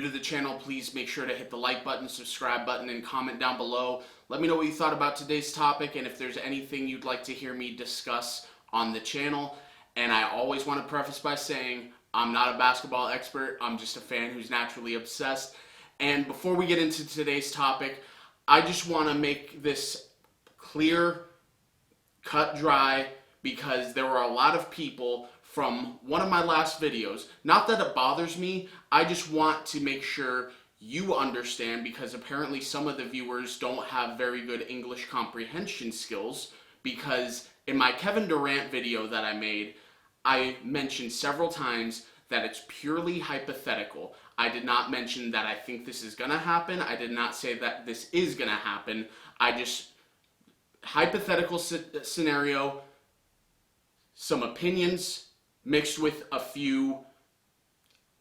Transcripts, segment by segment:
to the channel, please make sure to hit the like button, subscribe button, and comment down below. Let me know what you thought about today's topic and if there's anything you'd like to hear me discuss on the channel. And I always want to preface by saying I'm not a basketball expert. I'm just a fan who's naturally obsessed. And before we get into today's topic, I just want to make this clear, cut dry, because there were a lot of people from one of my last videos. Not that it bothers me, I just want to make sure you understand, because apparently some of the viewers don't have very good English comprehension skills, because in my Kevin Durant video that I made, I mentioned several times that it's purely hypothetical. I did not mention that I think this is gonna happen. I did not say that this is gonna happen. I just, hypothetical scenario, some opinions mixed with a few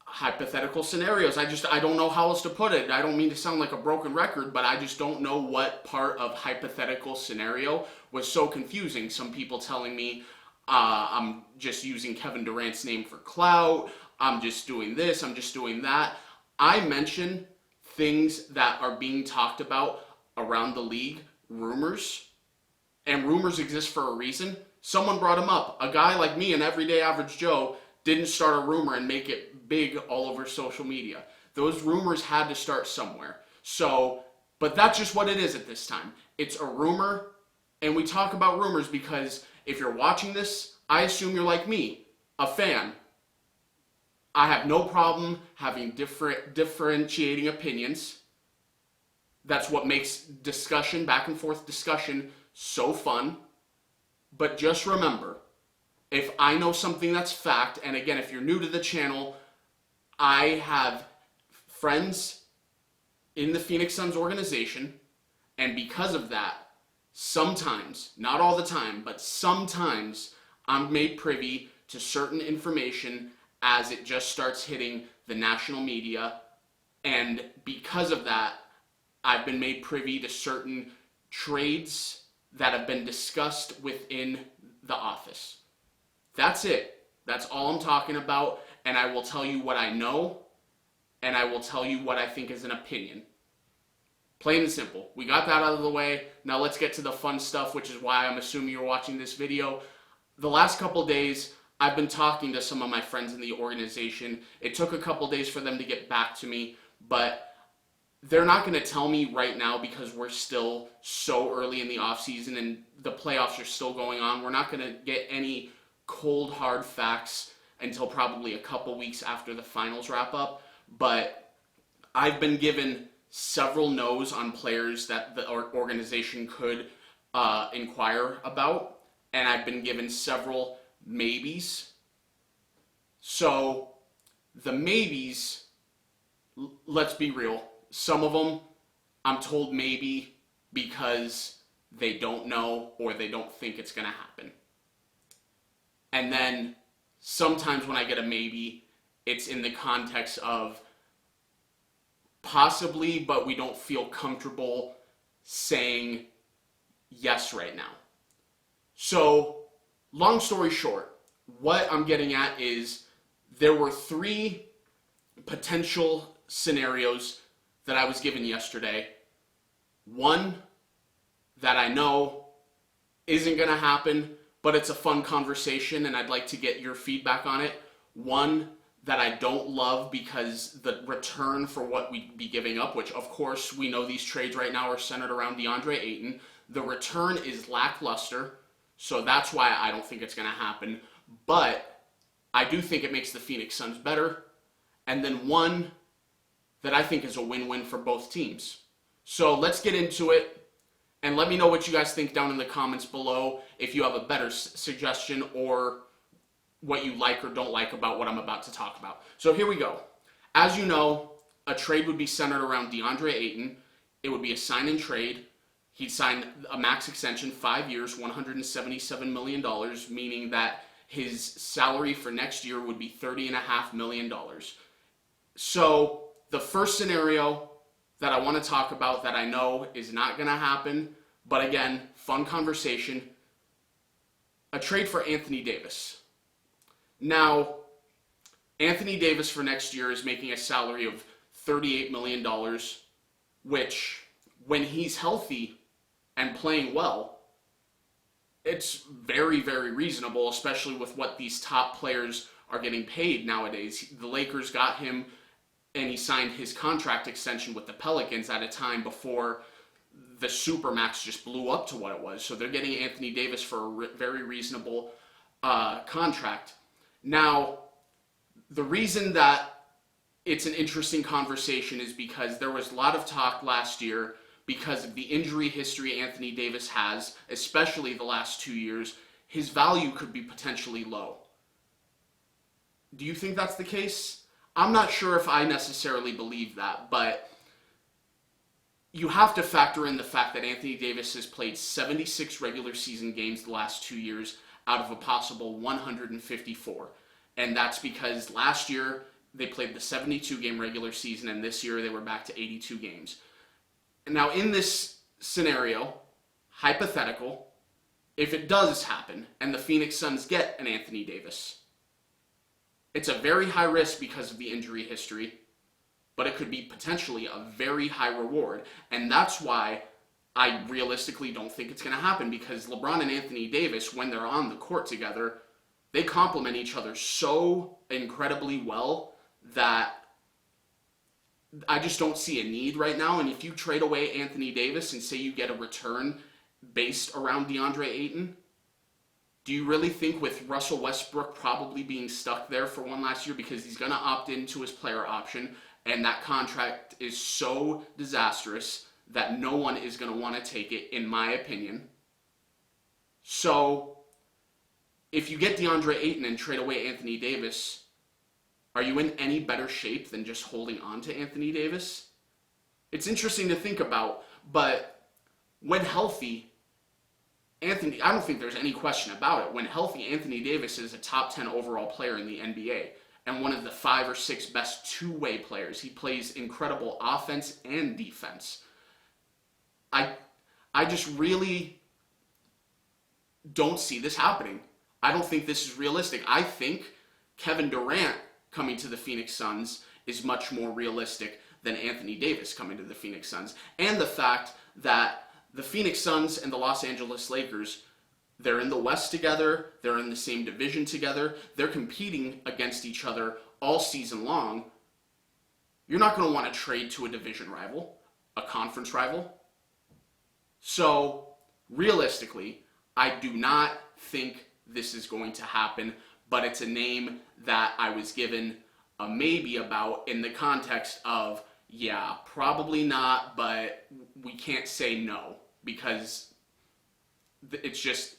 hypothetical scenarios. I don't know how else to put it. I don't mean to sound like a broken record, but I just don't know what part of hypothetical scenario was so confusing. Some people telling me I'm just using Kevin Durant's name for clout, I'm just doing this, I'm just doing that. I mention things that are being talked about around the league, rumors, and rumors exist for a reason. Someone brought them up. A guy like me, an everyday average Joe, didn't start a rumor and make it big all over social media. Those rumors had to start somewhere. So, but that's just what it is at this time. It's a rumor, and we talk about rumors because if you're watching this, I assume you're like me, a fan. I have no problem having differentiating opinions. That's what makes discussion, back and forth discussion, so fun. But just remember, if I know something that's fact, and again, if you're new to the channel, I have friends in the Phoenix Suns organization, and because of that, sometimes, not all the time, but sometimes I'm made privy to certain information as it just starts hitting the national media, and because of that, I've been made privy to certain trades that have been discussed within the office. That's it. That's all I'm talking about, and I will tell you what I know, and I will tell you what I think is an opinion. Plain and simple. We got that out of the way. Now let's get to the fun stuff, which is why I'm assuming you're watching this video. The last couple days, I've been talking to some of my friends in the organization. It took a couple days for them to get back to me, but they're not going to tell me right now because we're still so early in the offseason and the playoffs are still going on. We're not going to get any cold, hard facts until probably a couple weeks after the finals wrap up. But I've been given several no's on players that the organization could inquire about, and I've been given several maybes. So the maybes, let's be real, some of them I'm told maybe because they don't know or they don't think it's going to happen. And then sometimes when I get a maybe, it's in the context of possibly, but we don't feel comfortable saying yes right now. So, long story short, what I'm getting at is there were 3 potential scenarios that I was given yesterday. One that I know isn't going to happen, but it's a fun conversation and I'd like to get your feedback on it. One that I don't love because the return for what we'd be giving up, which of course we know these trades right now are centered around DeAndre Ayton, the return is lackluster, so that's why I don't think it's going to happen. But I do think it makes the Phoenix Suns better. And then one that I think is a win-win for both teams. So let's get into it, and let me know what you guys think down in the comments below if you have a better suggestion or what you like or don't like about what I'm about to talk about. So here we go. As you know, a trade would be centered around DeAndre Ayton. It would be a sign and trade. He'd sign a max extension, 5 years, $177 million, meaning that his salary for next year would be $30.5 million. So the first scenario that I want to talk about that I know is not going to happen, but again, fun conversation, a trade for Anthony Davis. Now, Anthony Davis for next year is making a salary of $38 million, which when he's healthy and playing well, it's very, very reasonable, especially with what these top players are getting paid nowadays. The Lakers got him, and he signed his contract extension with the Pelicans at a time before the Supermax just blew up to what it was. So they're getting Anthony Davis for a very reasonable contract. Now, the reason that it's an interesting conversation is because there was a lot of talk last year because of the injury history Anthony Davis has, especially the last 2 years. His value could be potentially low. Do you think that's the case? I'm not sure if I necessarily believe that, but you have to factor in the fact that Anthony Davis has played 76 regular season games the last 2 years out of a possible 154. And that's because last year they played the 72-game regular season, and this year they were back to 82 games. And now in this scenario, hypothetical, if it does happen and the Phoenix Suns get an Anthony Davis, it's a very high risk because of the injury history, but it could be potentially a very high reward. And that's why I realistically don't think it's going to happen, because LeBron and Anthony Davis, when they're on the court together, they complement each other so incredibly well that I just don't see a need right now. And if you trade away Anthony Davis and say you get a return based around DeAndre Ayton, do you really think, with Russell Westbrook probably being stuck there for one last year because he's going to opt into his player option, and that contract is so disastrous that no one is going to want to take it, in my opinion? So if you get DeAndre Ayton and trade away Anthony Davis, are you in any better shape than just holding on to Anthony Davis? It's interesting to think about, but when healthy, I don't think there's any question about it. When healthy, Anthony Davis is a top 10 overall player in the NBA and one of the 5 or 6 best two-way players. He plays incredible offense and defense. I just really don't see this happening. I don't think this is realistic. I think Kevin Durant coming to the Phoenix Suns is much more realistic than Anthony Davis coming to the Phoenix Suns. And the fact that the Phoenix Suns and the Los Angeles Lakers, they're in the West together, they're in the same division together, they're competing against each other all season long. You're not going to want to trade to a division rival, a conference rival. So, realistically, I do not think this is going to happen, but it's a name that I was given a maybe about in the context of, yeah, probably not, but we can't say no, because it's just,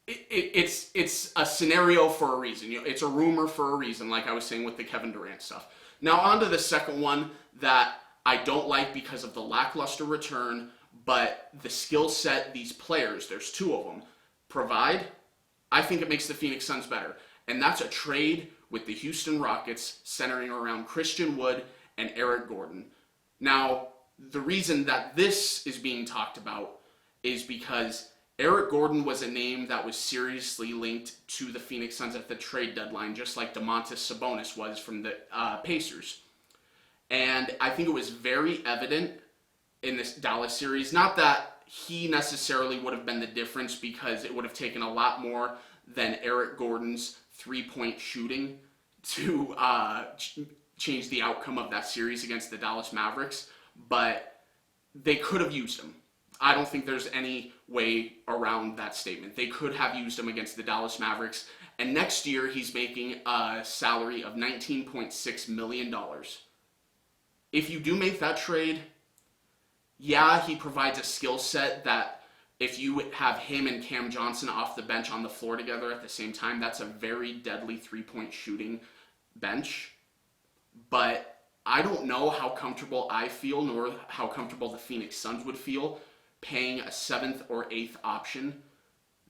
it's a scenario for a reason. You know, it's a rumor for a reason, like I was saying with the Kevin Durant stuff. Now on to the second one that I don't like because of the lackluster return, but the skill set these players, there's 2 of them, provide. I think it makes the Phoenix Suns better. And that's a trade with the Houston Rockets centering around Christian Wood and Eric Gordon. Now, the reason that this is being talked about is because Eric Gordon was a name that was seriously linked to the Phoenix Suns at the trade deadline, just like Domantas Sabonis was from the Pacers. And I think it was very evident in this Dallas series, not that he necessarily would have been the difference, because it would have taken a lot more than Eric Gordon's three-point shooting to change the outcome of that series against the Dallas Mavericks, but they could have used him. I don't think there's any way around that statement. They could have used him against the Dallas Mavericks, and next year he's making a salary of $19.6 million. If you do make that trade, yeah, he provides a skill set that if you have him and Cam Johnson off the bench on the floor together at the same time, that's a very deadly three-point shooting bench. But I don't know how comfortable I feel, nor how comfortable the Phoenix Suns would feel paying a 7th or 8th option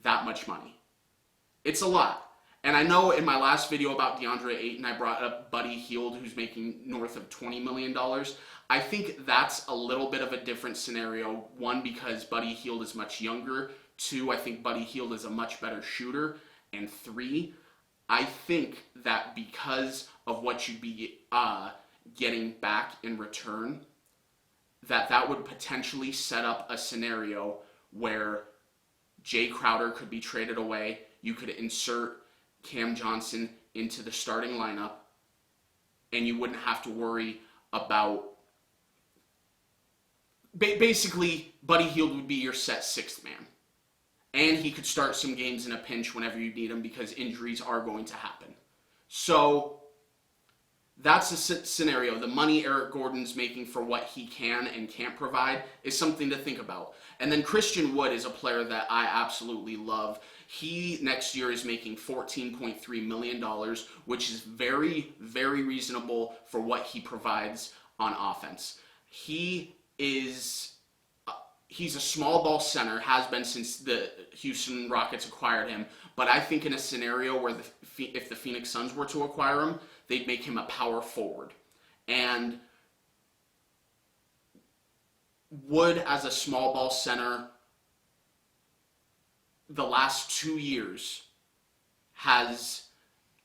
that much money. It's a lot. And I know in my last video about DeAndre Ayton, I brought up Buddy Hield, who's making north of $20 million. I think that's a little bit of a different scenario. 1, because Buddy Hield is much younger. 2, I think Buddy Hield is a much better shooter. And 3, I think that because of what you'd be getting back in return, that would potentially set up a scenario where Jay Crowder could be traded away. You could insert Cam Johnson into the starting lineup, and you wouldn't have to worry about basically Buddy Hield would be your set sixth man. And he could start some games in a pinch whenever you need him because injuries are going to happen. So that's a scenario. The money Eric Gordon's making for what he can and can't provide is something to think about. And then Christian Wood is a player that I absolutely love. He next year is making $14.3 million, which is very, very reasonable for what he provides on offense. He's a small ball center, has been since the Houston Rockets acquired him, but I think in a scenario where if the Phoenix Suns were to acquire him, they'd make him a power forward. And Wood as a small ball center the last 2 years has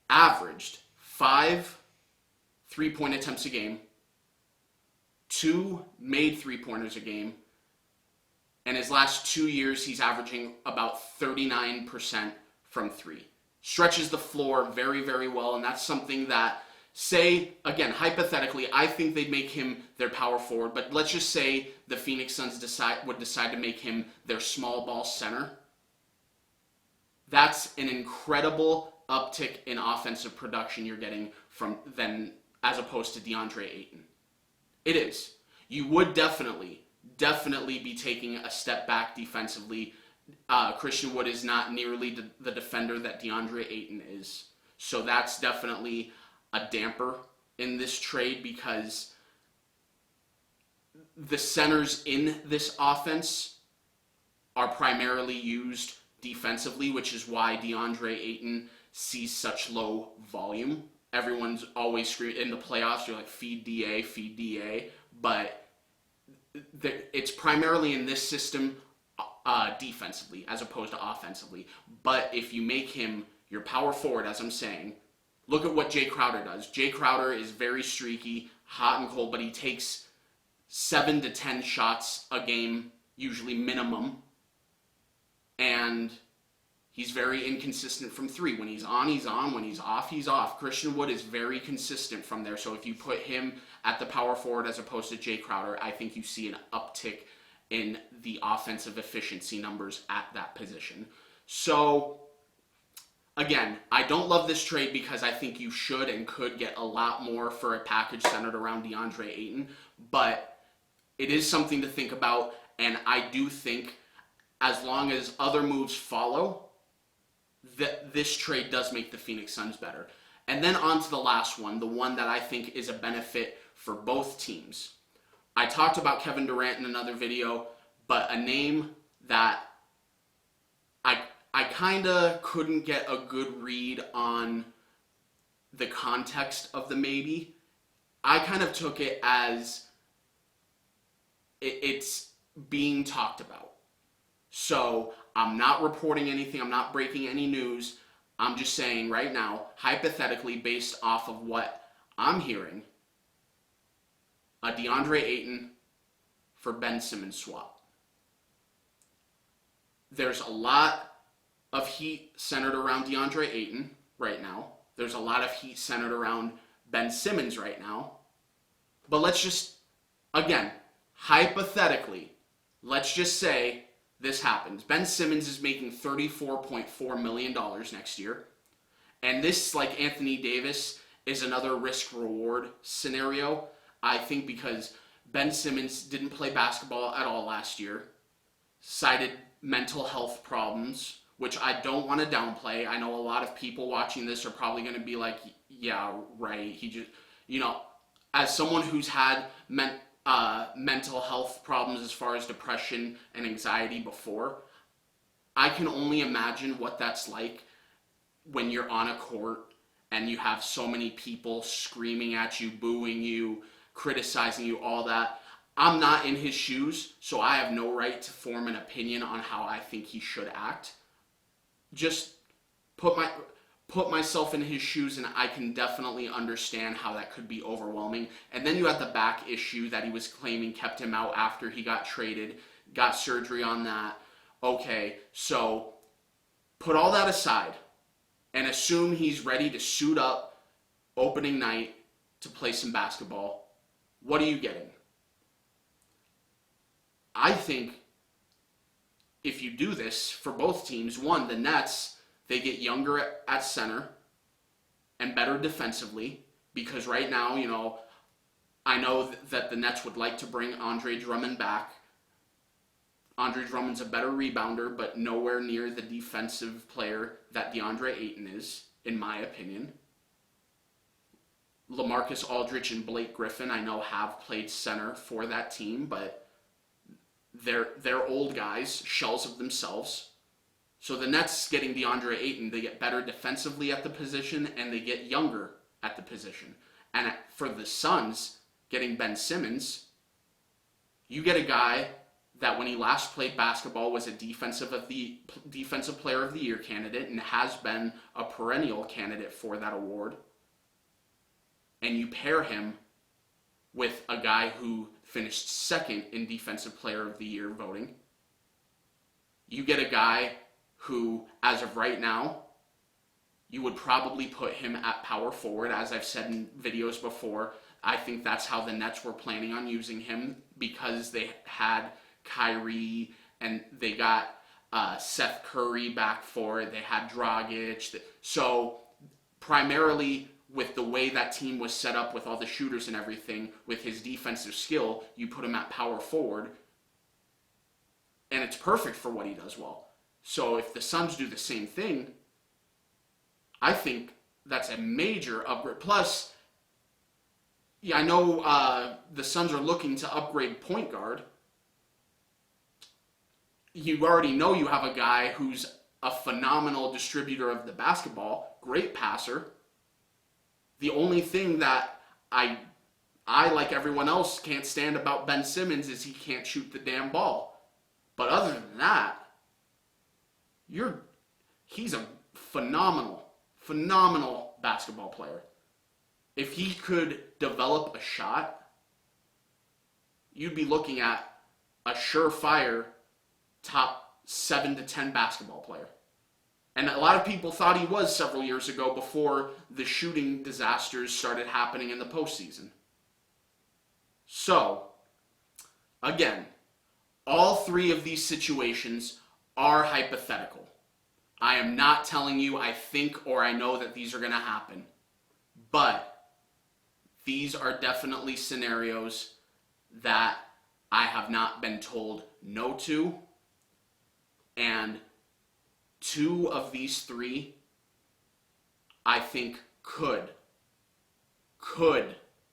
averaged 5 3-point attempts a game, 2 made 3-pointers a game, and his last 2 years he's averaging about 39% from 3. Stretches the floor very, very well, and that's something that, say, again, hypothetically, I think they'd make him their power forward, but let's just say the Phoenix Suns would decide to make him their small ball center. That's an incredible uptick in offensive production you're getting from them as opposed to DeAndre Ayton. It is. You would definitely be taking a step back defensively. Christian Wood is not nearly the defender that DeAndre Ayton is. So that's definitely a damper in this trade because the centers in this offense are primarily used defensively, which is why DeAndre Ayton sees such low volume. Everyone's always screaming in the playoffs, you're like, feed DA, but it's primarily in this system defensively as opposed to offensively. But if you make him your power forward, as I'm saying, look at what Jay Crowder does. Jay Crowder is very streaky, hot and cold, but he takes 7 to 10 shots a game, usually minimum. And he's very inconsistent from 3. When he's on, he's on. When he's off, he's off. Christian Wood is very consistent from there. So if you put him at the power forward as opposed to Jay Crowder, I think you see an uptick in the offensive efficiency numbers at that position. So again, I don't love this trade because I think you should and could get a lot more for a package centered around DeAndre Ayton, but it is something to think about, and I do think as long as other moves follow, that this trade does make the Phoenix Suns better. And then on to the last one, the one that I think is a benefit for both teams. I talked about Kevin Durant in another video, but a name that I kind of couldn't get a good read on the context of the maybe. I kind of took it as it's being talked about. So I'm not reporting anything. I'm not breaking any news. I'm just saying right now, hypothetically, based off of what I'm hearing, a DeAndre Ayton for Ben Simmons swap. There's a lot of heat centered around DeAndre Ayton right now. There's a lot of heat centered around Ben Simmons right now. But let's just, again, hypothetically, let's just say this happens. Ben Simmons is making $34.4 million next year. And this, like Anthony Davis, is another risk-reward scenario, I think, because Ben Simmons didn't play basketball at all last year, cited mental health problems, which I don't want to downplay. I know a lot of people watching this are probably going to be like, yeah, right. He just, as someone who's had mental health problems as far as depression and anxiety before, I can only imagine what that's like when you're on a court and you have so many people screaming at you, booing you, criticizing you, all that. I'm not in his shoes, so I have no right to form an opinion on how I think he should act. Just put put myself in his shoes, and I can definitely understand how that could be overwhelming. And then you had the back issue that he was claiming kept him out after he got traded, got surgery on that. Okay, so put all that aside and assume he's ready to suit up opening night to play some basketball. What are you getting? I think if you do this for both teams, one, the Nets, they get younger at center and better defensively, because right now, you know, I know that the Nets would like to bring Andre Drummond back. Andre Drummond's a better rebounder, but nowhere near the defensive player that DeAndre Ayton is, in my opinion. LaMarcus Aldridge and Blake Griffin, I know, have played center for that team, but they're old guys, shells of themselves. So the Nets getting DeAndre Ayton, they get better defensively at the position, and they get younger at the position. And for the Suns, getting Ben Simmons, you get a guy that when he last played basketball was a defensive player of the year candidate and has been a perennial candidate for that award. And you pair him with a guy who finished second in defensive player of the year voting. You get a guy who, as of right now, you would probably put him at power forward. As I've said in videos before, I think that's how the Nets were planning on using him, because they had Kyrie and they got Seth Curry back for it. They had Dragic. So primarily with the way that team was set up with all the shooters and everything, with his defensive skill, you put him at power forward, and it's perfect for what he does well. So if the Suns do the same thing, I think that's a major upgrade. Plus, yeah, I know the Suns are looking to upgrade point guard. You already know you have a guy who's a phenomenal distributor of the basketball, great passer. The only thing that I like everyone else can't stand about Ben Simmons is he can't shoot the damn ball. But other than that, he's a phenomenal basketball player. If he could develop a shot, you'd be looking at a surefire top 7 to 10 basketball player. And a lot of people thought he was several years ago, before the shooting disasters started happening in the postseason. So, again, all three of these situations are hypothetical. I am not telling you I think or I know that these are going to happen. But these are definitely scenarios that I have not been told no to. And 2 of these 3, I think could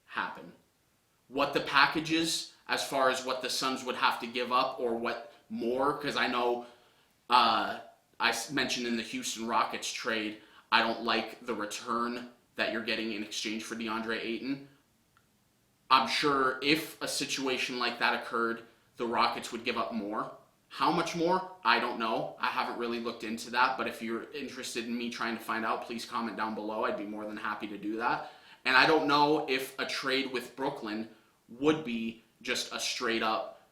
happen. What the package is, as far as what the Suns would have to give up, or what more, because I know I mentioned in the Houston Rockets trade, I don't like the return that you're getting in exchange for DeAndre Ayton. I'm sure if a situation like that occurred, the Rockets would give up more. How much more? I don't know. I haven't really looked into that, but if you're interested in me trying to find out, please comment down below. I'd be more than happy to do that. And I don't know if a trade with Brooklyn would be just a straight up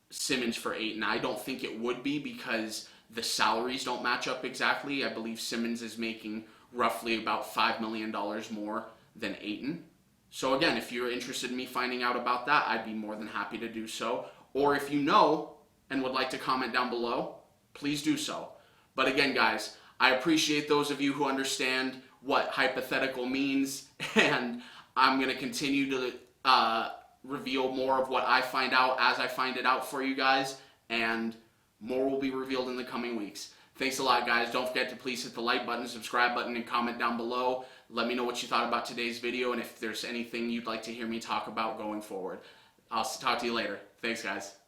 Simmons for Ayton. I don't think it would be, because the salaries don't match up exactly. I believe Simmons is making roughly about $5 million more than Ayton. So again, if you're interested in me finding out about that, I'd be more than happy to do so. Or if you know and would like to comment down below, please do so. But again, guys, I appreciate those of you who understand what hypothetical means, and I'm going to continue to reveal more of what I find out as I find it out for you guys, and more will be revealed in the coming weeks. Thanks a lot, guys. Don't forget to please hit the like button, subscribe button, and comment down below. Let me know what you thought about today's video, and if there's anything you'd like to hear me talk about going forward. I'll talk to you later. Thanks, guys.